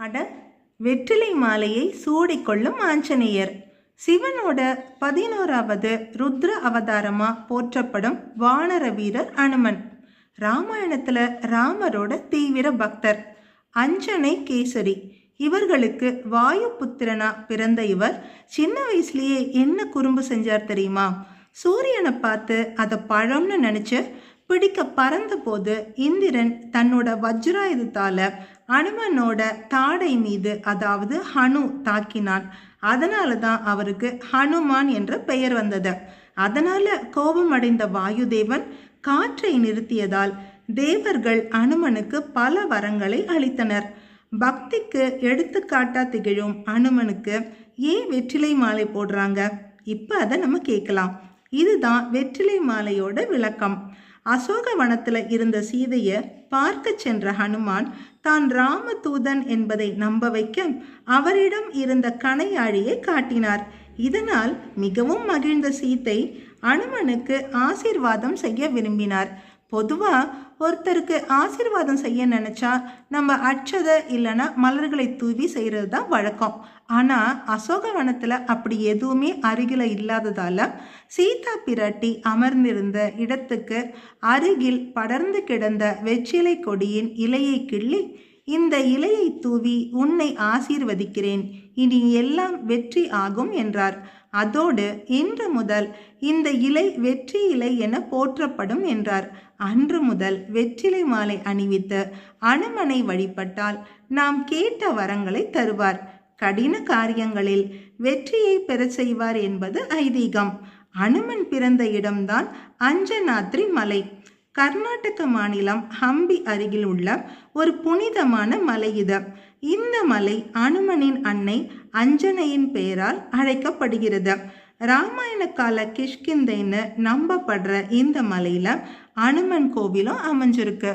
அட, வெற்றிலை மாலையை சூடிக்கொள்ளும் ஆஞ்சநேயர் சிவனோட 11வது ருத்ர அவதாரமா போற்றப்படும் வானர வீரர் அனுமன். ராமாயணத்துல ராமரோட தீவிர பக்தர். அஞ்சனை கேசரி. இவர்களுக்கு வாயு புத்திரனா பிறந்த இவர் சின்ன வயசுலயே என்ன குறும்பு செஞ்சார் தெரியுமா? சூரியனை பார்த்து அதை பழம்னு நினைச்சு பிடிக்க பறந்த போது இந்திரன் தன்னோட வஜ்ராயுதத்தால அனுமனோட தாடை மீது, அதாவது ஹனு, தாக்கினான். அதனால தான் அவருக்கு ஹனுமான் என்ற பெயர் வந்தது. அதனால கோபமடைந்த வாயுதேவன் காற்றை நிறுத்தியதால் தேவர்கள் அனுமனுக்கு பல வரங்களை அளித்தனர். பக்திக்கு எடுத்துக்காட்டா திகழும் அனுமனுக்கு ஏன் வெற்றிலை மாலை போடுறாங்க? இப்ப அதை நம்ம கேட்கலாம். இதுதான் வெற்றிலை மாலையோட விளக்கம். அசோகவனத்துல இருந்த சீதையை பார்க்க சென்ற ஹனுமான் தான் ராமதூதன் என்பதை நம்ப வைக்க அவரிடம் இருந்த கணையாழியை காட்டினார். இதனால் மிகவும் மகிழ்ந்த சீதை அனுமனுக்கு ஆசீர்வாதம் செய்ய விரும்பினார். பொதுவா ஒருத்தருக்கு ஆசீர்வாதம் செய்ய நினைச்சா நம்ம அட்சதை இல்லைன்னா மலர்களை தூவி செய்கிறது தான் வழக்கம். ஆனால் அசோகவனத்தில் அப்படி எதுவுமே அருகில் இல்லாததால சீதா பிராட்டி அமர்ந்திருந்த இடத்துக்கு அருகில் படர்ந்து கிடந்த வெற்றிலை கொடியின் இலையை கிள்ளி, இந்த இலையை தூவி உன்னை ஆசீர்வதிக்கிறேன், இனி எல்லாம் வெற்றி ஆகும் என்றார். அதோடு இன்று முதல் இந்த இலை வெற்றி இலை என போற்றப்படும் என்றார். அன்று முதல் வெற்றிலை மாலை அணிவித்து அனுமனை வழிபட்டால் நாம் கேட்ட வரங்களை தருவார், கடின காரியங்களில் வெற்றியை பெற செய்வார் என்பது ஐதீகம். அனுமன் பிறந்த இடம்தான் அஞ்சனாத்ரி மலை. கர்நாடக மாநிலம் ஹம்பி அருகில் உள்ள ஒரு புனிதமான மலை இது. இந்த மலை அனுமனின் அன்னை அஞ்சனையின் பெயரால் அழைக்கப்படுகிறது. ராமாயண கால கிஷ்கிந்தைன்னு நம்பப்படுற இந்த மலையில அனுமன் கோவிலும் அமைஞ்சிருக்கு.